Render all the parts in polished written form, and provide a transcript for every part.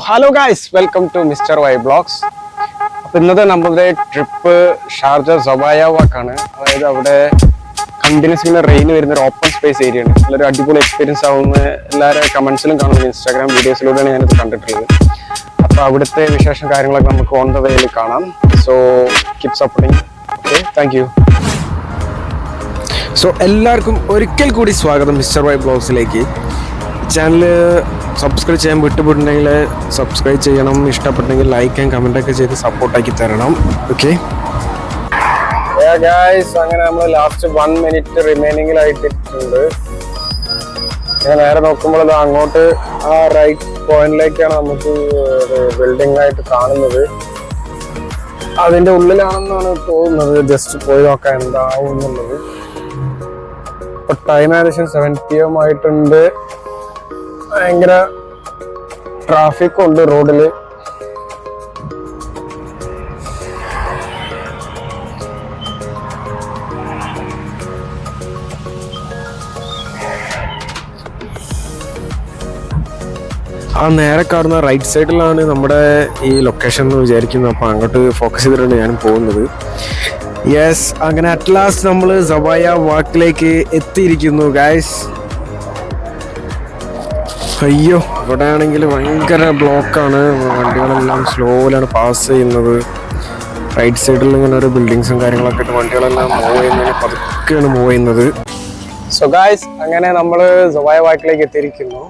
Hello guys, welcome to mister Y blogs. അപ്പോൾ ഇന്നത്തെ നമ്മുടെ ട്രിപ്പ് ഷാർജ സബായ വാക്കാണ്. അതായത് അവിടെ കണ്ടിന്യൂസ് ഇങ്ങനെ റെയിൻ വരുന്ന ഒരു ഓപ്പൺ സ്പേസ് ഏരിയ ആണ്. നല്ലൊരു അടിപൊളി എക്സ്പീരിയൻസ് ആവുന്ന എല്ലാവരും കമന്റ്സിലും കാണുന്നത് ഇൻസ്റ്റാഗ്രാം വീഡിയോസിലൂടെയാണ് ഞാനിത് കണ്ടിട്ടുള്ളത്. അപ്പോൾ അവിടുത്തെ വിശേഷം കാര്യങ്ങളൊക്കെ നമുക്ക് ഓൺ ദ വേയിൽ കാണാം. So keep supporting. Okay, thank you. So എല്ലാവർക്കും ഒരിക്കൽ കൂടി സ്വാഗതം മിസ്റ്റർ വൈ ബ്ലോഗ്സിലേക്ക്. ചാനൽ സബ്സ്ക്രൈബ് ചെയ്യാൻ വിട്ടുപോയിട്ടുണ്ടെങ്കിൽ സബ്സ്ക്രൈബ് ചെയ്യണം. ഇഷ്ടപ്പെട്ടെങ്കിൽ ലൈക്ക് ആൻഡ് കമൻ്റ് ഒക്കെ ചെയ്ത് സപ്പോർട്ടാക്കി തരണം. ഓക്കെ ഗായ്സ്, അങ്ങനെ നമ്മൾ ലാസ്റ്റ് 1 മിനിറ്റ് റിമൈനിങ്ങിലായിട്ടുണ്ട്. ഞാൻ നേരെ നോക്കുമ്പോൾ അത് അങ്ങോട്ട് ആ റൈറ്റ് പോയിന്റിലേക്കാണ് നമുക്ക് ബിൽഡിംഗ് ആയിട്ട് കാണുന്നത്. അതിൻ്റെ ഉള്ളിലാണെന്നാണ് തോന്നുന്നത്. ജസ്റ്റ് പോയി നോക്കാം എന്താവും എന്നുള്ളത്. ഇപ്പൊ ടൈം ഏകദേശം 7 PM ആയിട്ടുണ്ട്. ഭയങ്കര ട്രാഫിക് ഉണ്ട് റോഡില്. ആ നേരെ കാണുന്ന റൈറ്റ് സൈഡിലാണ് നമ്മുടെ ഈ ലൊക്കേഷൻ എന്ന് വിചാരിക്കുന്നു. അപ്പോൾ അങ്ങോട്ട് ഫോക്കസ് ചെയ്തിട്ടാണ് ഞാൻ പോകുന്നത്. യെസ്, അങ്ങനെ അറ്റ് ലാസ്റ്റ് നമ്മൾ സബായ വാക്കിലേക്ക് എത്തിയിരിക്കുന്നു ഗൈസ്. അയ്യോ, ഇവിടെ ആണെങ്കിൽ ഭയങ്കര ബ്ലോക്കാണ്. വണ്ടികളെല്ലാം സ്ലോയിലാണ് പാസ് ചെയ്യുന്നത്. റൈറ്റ് സൈഡിൽ ഇങ്ങനെ ഒരു ബിൽഡിങ്സും കാര്യങ്ങളൊക്കെ ആയിട്ട് വണ്ടികളെല്ലാം മൂവ് ചെയ്യുന്നതിന് പതുക്കെയാണ് മൂവ് ചെയ്യുന്നത്. സോ ഗൈസ്, അങ്ങനെ നമ്മൾ സബായ വാക്കിലേക്ക് എത്തിയിരിക്കുന്നു.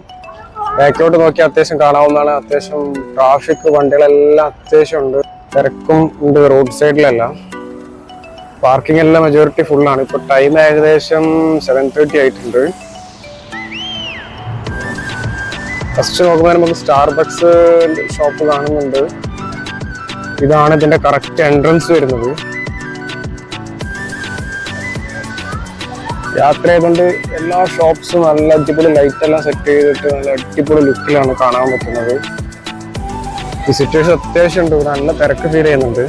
ബാക്കിലോട്ട് നോക്കി അത്യാവശ്യം കാണാവുന്നതാണ്. അത്യാവശ്യം ട്രാഫിക്, വണ്ടികളെല്ലാം അത്യാവശ്യം ഉണ്ട്. തിരക്കും ഉണ്ട് റോഡ് സൈഡിലെല്ലാം. പാർക്കിംഗ് എല്ലാം മെജോറിറ്റി ഫുള്ളാണ്. ഇപ്പോൾ ടൈം ഏകദേശം 7:30 ആയിട്ടുണ്ട്. ഫസ്റ്റ് നോക്കുമ്പോൾ നമുക്ക് സ്റ്റാർബക്സ് ഷോപ്പ് കാണുന്നുണ്ട്. ഇതാണ് ഇതിന്റെ കറക്റ്റ് എൻട്രൻസ് വരുന്നത്. യാത്ര ചെയ്തുകൊണ്ട് എല്ലാ ഷോപ്സും നല്ല അടിപൊളി ലൈറ്റ് എല്ലാം സെറ്റ് ചെയ്തിട്ട് നല്ല അടിപൊളി ലുക്കിലാണ് കാണാൻ പറ്റുന്നത്. വിസിറ്റേഴ്സ് അത്യാവശ്യം ഉണ്ട്. നല്ല തിരക്ക് ഫീൽ ചെയ്യുന്നുണ്ട്.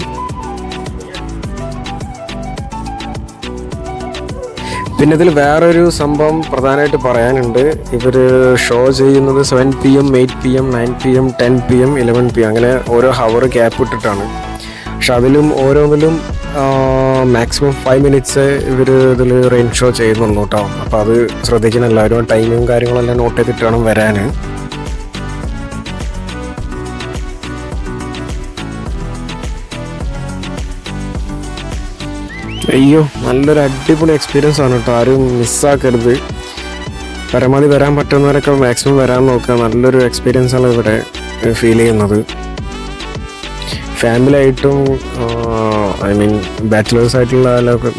പിന്നെ ഇതിൽ വേറൊരു സംഭവം പ്രധാനമായിട്ട് പറയാനുണ്ട്. ഇവർ ഷോ ചെയ്യുന്നത് 7 PM, 8 PM, 9 PM, 10 PM, 11 PM അങ്ങനെ ഓരോ ഹവർ ഗ്യാപ്പ് ഇട്ടിട്ടാണ്. പക്ഷെ അതിലും ഓരോന്നിലും മാക്സിമം 5 മിനിറ്റ്സ് ഇവർ ഇതിൽ റെയിൻ ഷോ ചെയ്യുന്നുള്ളൂ കേട്ടോ. അപ്പോൾ അത് ശ്രദ്ധിക്കണം എല്ലാവരും. ടൈമും കാര്യങ്ങളെല്ലാം നോട്ട് ചെയ്തിട്ട് വേണം വരാൻ. അയ്യോ, നല്ലൊരു അടിപൊളി എക്സ്പീരിയൻസ് ആണ് കേട്ടോ. ആരും മിസ്സാക്കരുത്. പരമാവധി വരാൻ പറ്റുന്നവരൊക്കെ മാക്സിമം വരാൻ നോക്കുക. നല്ലൊരു എക്സ്പീരിയൻസ് ആണ് ഇവിടെ ഫീൽ ചെയ്യുന്നത്. ഫാമിലി ആയിട്ടും ബാച്ചിലേഴ്സ് ആയിട്ടുള്ള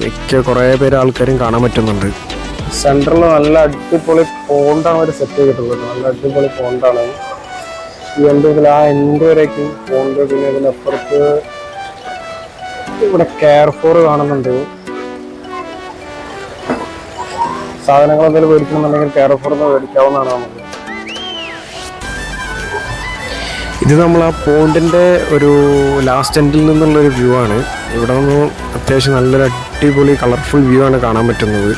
മിക്ക കുറേ പേര് ആൾക്കാരും കാണാൻ പറ്റുന്നുണ്ട്. സെൻറ്ററിൽ നല്ല അടിപൊളി പോണ്ടാണ് അവർ സെറ്റ് ചെയ്തിട്ടുള്ളത്. നല്ല അടിപൊളി പോണ്ടാണ്. ഈ എൻ്റെ ഇതിൽ ആ എൻ്റെ വരേക്കും പോണ്ട്. പിന്നെ ഇതിനപ്പുറത്ത് ഇവിടെ കെയർഫോർ കാണുന്നുണ്ട്. സാധനങ്ങൾ എന്തെങ്കിലും മേടിക്കണമെന്നുണ്ടെങ്കിൽ കെയർഫോർ മേടിക്കാവുന്നതാണ് നമുക്ക്. ഇത് നമ്മൾ ആ പോണ്ടിൻ്റെ ഒരു ലാസ്റ്റ് എൻഡിൽ നിന്നുള്ളൊരു വ്യൂ ആണ്. ഇവിടെ നിന്ന് അത്യാവശ്യം നല്ലൊരു അടിപൊളി കളർഫുൾ വ്യൂ ആണ് കാണാൻ പറ്റുന്നത്.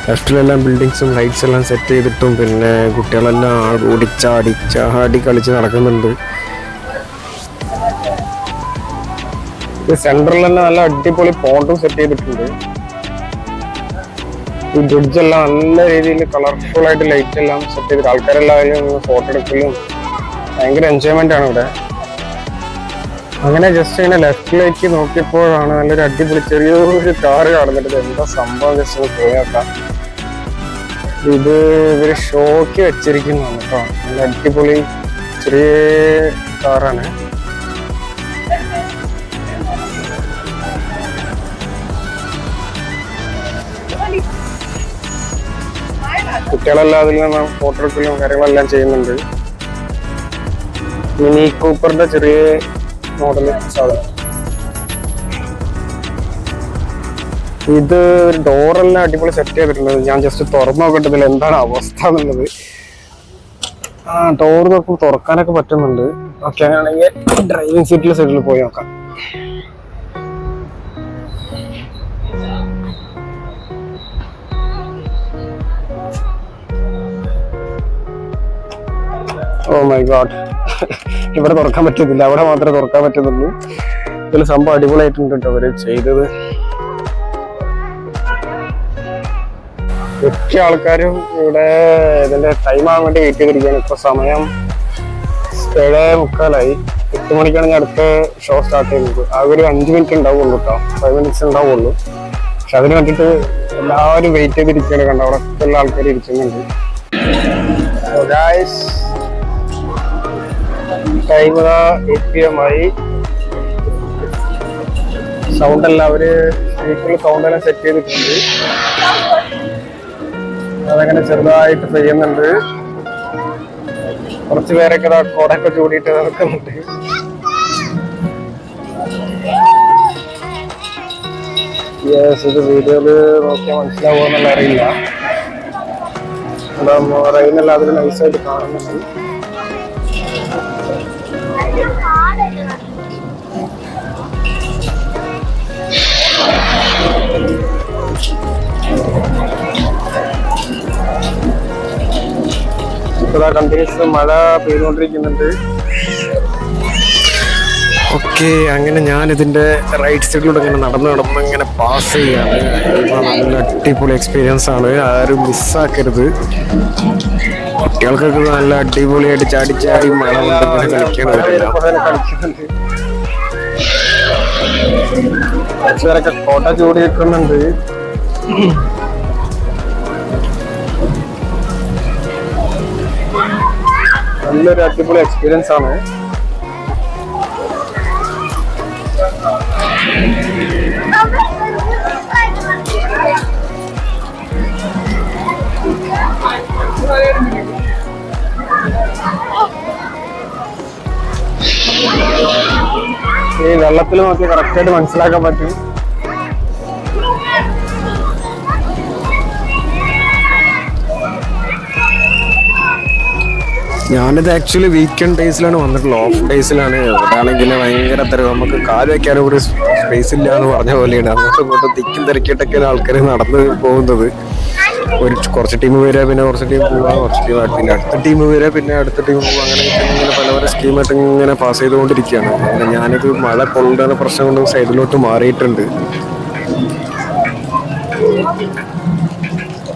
ലെഫ്റ്റിലെല്ലാം ബിൽഡിങ്സും ലൈറ്റ്സ് എല്ലാം സെറ്റ് ചെയ്തിട്ടും പിന്നെ കുട്ടികളെല്ലാം ഓടിച്ചാടി കളിച്ച് നടക്കുന്നുണ്ട്. സെൻട്രൽ തന്നെ നല്ല അടിപൊളി പോണ്ടും സെറ്റ് ചെയ്തിട്ടുണ്ട്. ഈ ബ്രിഡ്ജ് എല്ലാം നല്ല രീതിയിൽ കളർഫുൾ ആയിട്ട് ലൈറ്റ് എല്ലാം സെറ്റ് ചെയ്തിട്ട് ആൾക്കാരെല്ലാവരും ഫോട്ടോ എടുക്കലും ഭയങ്കര എൻജോയ്മെന്റ് ആണ് ഇവിടെ. അങ്ങനെ ജസ്റ്റ് ഇങ്ങനെ ലെഫ്റ്റിലേക്ക് നോക്കിയപ്പോഴാണ് നല്ലൊരു അടിപൊളി ചെറിയൊരു കാറ് കാണുന്നുണ്ട്. എന്താ സംഭവം ജസ്റ്റ് ഒന്ന് പോയി നോക്കാം. ഇത് ഇവര് ഷോക്ക് വെച്ചിരിക്കുന്നതാണ് കേട്ടോ. നല്ല അടിപൊളി ചെറിയ കാറാണ്. കുട്ടികളെല്ലാം അതിൽ നിന്ന് ഫോട്ടോ എടുക്കലും കാര്യങ്ങളെല്ലാം ചെയ്യുന്നുണ്ട്. മിനി കൂപ്പറിന്റെ ചെറിയ മോഡല് സാധനം. ഇത് ഡോറെല്ലാം അടിപൊളി സെറ്റ് ചെയ്തിട്ടുണ്ട്. ഞാൻ ജസ്റ്റ് തുറന്നു നോക്കട്ടെ ഇതിൽ എന്താണ് അവസ്ഥ എന്നുള്ളത്. ഡോർ നോക്കുമ്പോൾ തുറക്കാനൊക്കെ പറ്റുന്നുണ്ട്. ഓക്കെ, അങ്ങനെയാണെങ്കിൽ ഡ്രൈവിംഗ് സീറ്റിൽ പോയി നോക്കാം. ഓ മൈ ഗോഡ്, ഇവിടെ തുറക്കാൻ പറ്റുന്നില്ല, അവിടെ മാത്രമേ തുറക്കാൻ പറ്റുന്നുള്ളൂ. ഇതിൽ സംഭവം അടിപൊളിയായിട്ടുണ്ട് കേട്ടോ അവര് ചെയ്തത്. മിക്ക ആൾക്കാരും ഇവിടെ ഇതിന്റെ ടൈം ആകാൻ വേണ്ടി വെയിറ്റ് ചെയ്തിരിക്കുകയാണ്. ഇപ്പൊ സമയം 7:45. 8 മണിക്കാണെങ്കിൽ അടുത്ത ഷോ സ്റ്റാർട്ട് ചെയ്യുന്നത്. ആ ഒരു 5 മിനിറ്റ് ഉണ്ടാവുള്ളൂ കേട്ടോ, 5 മിനിറ്റ്സ് ഉണ്ടാവുള്ളൂ. പക്ഷെ അതിന് വേണ്ടിയിട്ട് എല്ലാവരും വെയിറ്റ് ചെയ്തിരിക്കുകയാണ്. കണ്ടോ, അവിടെ എല്ലാ ആൾക്കാരും ഇരിക്കുന്നുണ്ട്. ടൈം 8 PM ആയി. സൗണ്ട് എല്ലാം അവര് സ്പീക്കറിൽ സൗണ്ട് എല്ലാം സെറ്റ് ചെയ്തിട്ടുണ്ട്. അതങ്ങനെ ചെറുതായിട്ട് പെയ്യുന്നുണ്ട്. കുറച്ച് പേരൊക്കെ കോടൊക്കെ ചൂടിയിട്ട് നടക്കുന്നുണ്ട്. ഇത് വീഡിയോയില് നോക്കിയാൽ മനസ്സിലാവുമെന്നുള്ള അറിയില്ല. റെയിനെല്ലാം അതിൽ നൈസായിട്ട് കാണുന്നുണ്ട്. കണ്ടിന്യൂസ് മഴ പെയ്തുകൊണ്ടിരിക്കുന്നുണ്ട്. ഓക്കെ, അങ്ങനെ ഞാൻ ഇതിന്റെ റൈറ്റ് സൈഡിലൂടെ ഇങ്ങനെ നടന്ന് ഇങ്ങനെ പാസ് ചെയ്യാണ്. നല്ല അടിപൊളി എക്സ്പീരിയൻസ് ആണ്, ആരും മിസ്സാക്കരുത്. കുട്ടികൾക്കൊക്കെ നല്ല അടിപൊളിയായിട്ട് ചാടി ചാടി മഴ കൊണ്ട് ഇങ്ങനെ കളിക്കുന്നുണ്ട്. കുറച്ചുപേരൊക്കെ കോട്ട ചൂടി നിൽക്കുന്നുണ്ട്. നല്ലൊരു അടിപൊളി എക്സ്പീരിയൻസ് ആണ്. ഈ വെള്ളത്തിൽ നോക്കി കറക്റ്റായിട്ട് മനസ്സിലാക്കാൻ പറ്റും. ഞാനിത് ആക്ച്വലി വീക്കെൻഡ് ഡേയ്സിലാണ് വന്നിട്ടുള്ളത്, ഓഫ് ഡേയ്സിലാണ്. ഇവിടെയാണെങ്കിൽ ഭയങ്കര നമുക്ക് കാല് വയ്ക്കാനും കൂടി സ്പേസ് ഇല്ല എന്ന് പറഞ്ഞ പോലെയാണ്. അങ്ങോട്ടും ഇങ്ങോട്ടും തിക്കും തിരക്കിയിട്ടൊക്കെയാണ് ആൾക്കാർ നടന്ന് പോകുന്നത്. കുറച്ച് ടീം വരിക, പിന്നെ കുറച്ച് ടീം പോവുക, കുറച്ച് ടീം പിന്നെ അടുത്ത ടീം വരിക, പിന്നെ അടുത്ത ടീം പോവുക. അങ്ങനെ ഇങ്ങനെ പല പല സ്കീമായിട്ട് ഇങ്ങനെ പാസ് ചെയ്തുകൊണ്ടിരിക്കുകയാണ്. അങ്ങനെ ഞാനിത് മഴ കൊള്ളുന്ന പ്രശ്നം കൊണ്ട് സൈഡിലോട്ട് മാറിയിട്ടുണ്ട്.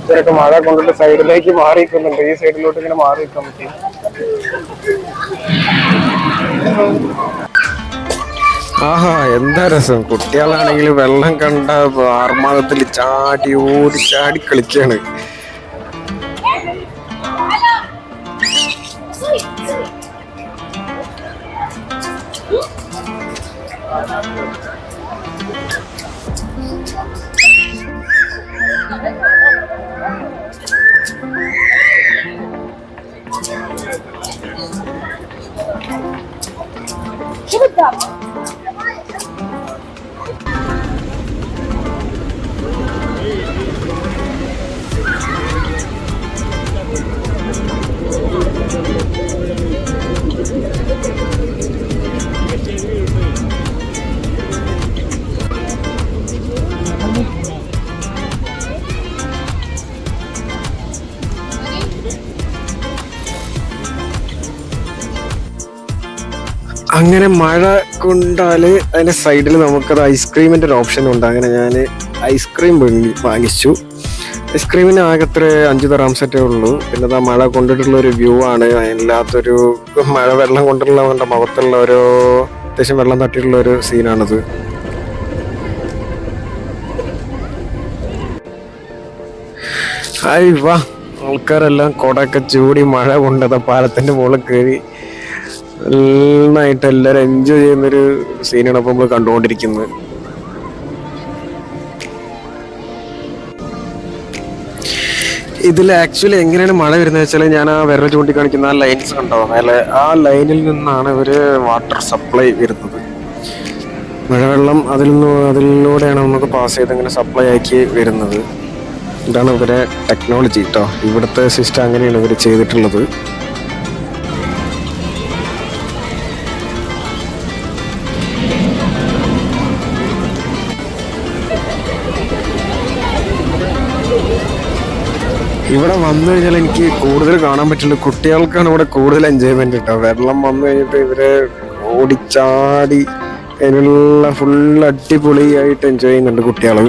ഇവരൊക്കെ മഴ കൊണ്ടിട്ട് സൈഡിലേക്ക് മാറിയിരിക്കുന്നുണ്ട്. ഈ സൈഡിലോട്ട് ഇങ്ങനെ മാറി നിൽക്കാൻ പറ്റും. ആഹാ, എന്താ രസം. കുട്ടികളാണെങ്കിൽ വെള്ളം കണ്ട ആർമാദത്തിൽ ചാടി ഓടി ചാടി കളിക്കാണ്. അങ്ങനെ മഴ കൊണ്ടാല് അതിന്റെ സൈഡിൽ നമുക്കത് ഐസ്ക്രീമിന്റെ ഒരു ഓപ്ഷൻ ഉണ്ട്. അങ്ങനെ ഞാൻ ഐസ്ക്രീം വാങ്ങിച്ചു. ഐസ്ക്രീമിന് ആകെ 5 ദിർഹംസേ ഉള്ളൂ. പിന്നെ അത് മഴ കൊണ്ടിട്ടുള്ള ഒരു വ്യൂ ആണ്. അതിനകത്തൊരു മഴ വെള്ളം കൊണ്ടുള്ള മുഖത്തുള്ള ഒരു അത്യാവശ്യം വെള്ളം തട്ടിയിട്ടുള്ള ഒരു സീനാണത്. ഹായ് വാ, ആൾക്കാരെല്ലാം കൊടയൊക്കെ ചൂടി മഴ കൊണ്ടത് പാലത്തിന്റെ മുകളിൽ കയറി നന്നായിട്ട് എല്ലാവരും എൻജോയ് ചെയ്യുന്നൊരു സീനാണ് അപ്പോൾ നമ്മൾ കണ്ടുകൊണ്ടിരിക്കുന്നത്. ഇതിൽ ആക്ച്വലി എങ്ങനെയാണ് മഴ വരുന്നത് വെച്ചാൽ, ഞാൻ ആ വിരൽ ചൂണ്ടിക്കാണിക്കുന്ന ആ ലൈൻസ് കണ്ടോ മേലെ, ആ ലൈനിൽ നിന്നാണ് ഇവര് വാട്ടർ സപ്ലൈ വരുന്നത്. മഴവെള്ളം അതിലൂടെയാണ് നമുക്ക് പാസ് ചെയ്ത് ഇങ്ങനെ സപ്ലൈ ആക്കി വരുന്നത്. ഇതാണ് ഇവരെ ടെക്നോളജി കേട്ടോ. ഇവിടുത്തെ സിസ്റ്റം അങ്ങനെയാണ് ഇവർ ചെയ്തിട്ടുള്ളത്. ഇവിടെ വന്നു കഴിഞ്ഞാൽ എനിക്ക് കൂടുതൽ കാണാൻ പറ്റുള്ളൂ കുട്ടികൾക്കാണ് ഇവിടെ കൂടുതൽ എൻജോയ്മെന്റ് കേട്ടോ. വെള്ളം വന്നു കഴിഞ്ഞിട്ട് ഇവര് ഓടിച്ചാടി അതിനുള്ള ഫുൾ അടിപൊളിയായിട്ട് എൻജോയ് ചെയ്യുന്നുണ്ട് കുട്ടികൾ.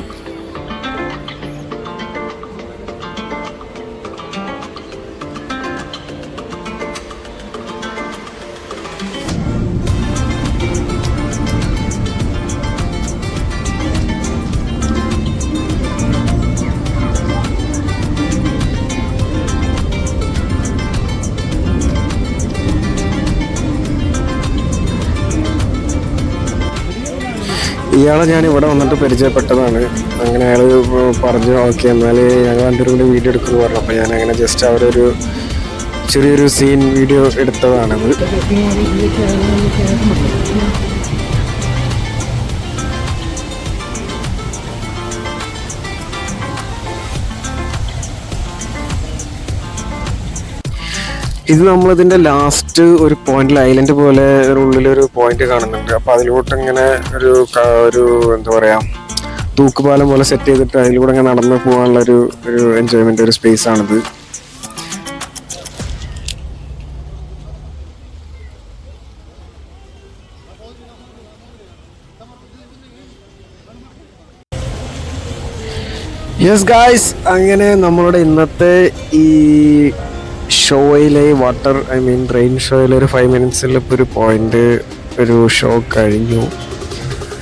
ഇയാളെ ഞാൻ ഇവിടെ വന്നിട്ട് പരിചയപ്പെട്ടതാണ്. അങ്ങനെ അയാൾ പറഞ്ഞു ഓക്കെ എന്നാൽ ഞങ്ങൾ രണ്ടുപേരും കൂടി വീഡിയോ എടുക്കുന്നു പറഞ്ഞു. അപ്പോൾ ഞാൻ അങ്ങനെ ജസ്റ്റ് അവരൊരു ചെറിയൊരു സീൻ വീഡിയോ എടുത്തതാണത്. ഇത് നമ്മളിതിൻ്റെ ലാസ്റ്റ് ഒരു പോയിന്റിൽ ഐലൻഡ് പോലെ ഉള്ളിലൊരു പോയിന്റ് കാണുന്നുണ്ട്. അപ്പോൾ അതിലോട്ട് ഇങ്ങനെ ഒരു എന്താ പറയുക തൂക്കുപാലം പോലെ സെറ്റ് ചെയ്തിട്ട് അതിലൂടെ ഇങ്ങനെ നടന്നു പോകാനുള്ള ഒരു എൻജോയ്മെന്റ് ഒരു സ്പേസ് ആണിത്. യെസ് ഗായ്സ്, അങ്ങനെ നമ്മളുടെ ഇന്നത്തെ ഈ ഷോയിലെ റെയിൻ ഷോയിലെ ഒരു 5 മിനിറ്റ്സിൽ ഇപ്പോൾ ഒരു പോയിന്റ് ഒരു ഷോ കഴിഞ്ഞു.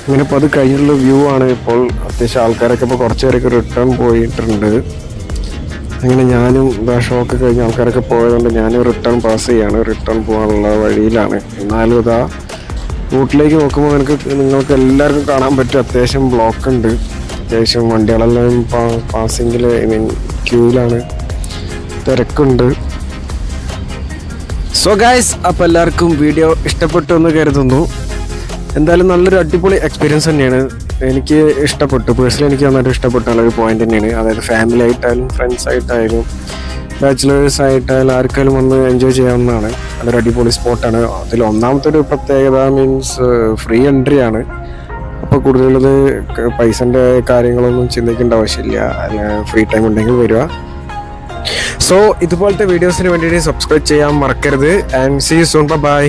അങ്ങനെ ഇപ്പോൾ അത് കഴിഞ്ഞുള്ള വ്യൂ ആണ്. ഇപ്പോൾ അത്യാവശ്യം ആൾക്കാരൊക്കെ ഇപ്പോൾ കുറച്ച് പേരൊക്കെ റിട്ടേൺ പോയിട്ടുണ്ട്. അങ്ങനെ ഞാനും ഷോ ഒക്കെ കഴിഞ്ഞ് ആൾക്കാരൊക്കെ പോയതുകൊണ്ട് ഞാനും റിട്ടേൺ പാസ് ചെയ്യാണ്. റിട്ടേൺ പോകാനുള്ള വഴിയിലാണ്. എന്നാലും ഇതാ റൂട്ടിലേക്ക് നോക്കുമ്പോൾ നിങ്ങൾക്ക് എല്ലാവർക്കും കാണാൻ പറ്റും അത്യാവശ്യം ബ്ലോക്ക് ഉണ്ട്. അത്യാവശ്യം വണ്ടികളെല്ലാം പാസിങ്ങിൽ ക്യൂവിലാണ്, തിരക്കുണ്ട്. സോ ഗൈസ്, അപ്പോൾ എല്ലാവർക്കും വീഡിയോ ഇഷ്ടപ്പെട്ടു എന്ന് കരുതുന്നു. എന്തായാലും നല്ലൊരു അടിപൊളി എക്സ്പീരിയൻസ് തന്നെയാണ്. എനിക്ക് ഇഷ്ടപ്പെട്ടു, പേഴ്സണലി എനിക്ക് നന്നായിട്ട് ഇഷ്ടപ്പെട്ട നല്ലൊരു പോയിന്റ് തന്നെയാണ്. അതായത് ഫാമിലി ആയിട്ടായാലും ഫ്രണ്ട്സ് ആയിട്ടായാലും ബാച്ചിലേഴ്സ് ആയിട്ടായാലും ആർക്കായാലും വന്ന് എൻജോയ് ചെയ്യാവുന്നതാണ്. അതൊരു അടിപൊളി സ്പോട്ടാണ്. അതിൽ ഒന്നാമത്തെ ഒരു പ്രത്യേകത ഫ്രീ എൻട്രി ആണ്. അപ്പോൾ കൂടുതലത് പൈസൻ്റെ കാര്യങ്ങളൊന്നും ചിന്തിക്കേണ്ട ആവശ്യമില്ല. ഫ്രീ ടൈം ഉണ്ടെങ്കിൽ വരിക. സോ ഇതുപോലത്തെ വീഡിയോസിന് വേണ്ടിയിട്ട് സബ്സ്ക്രൈബ് ചെയ്യാൻ മറക്കരുത്. And see you soon. By.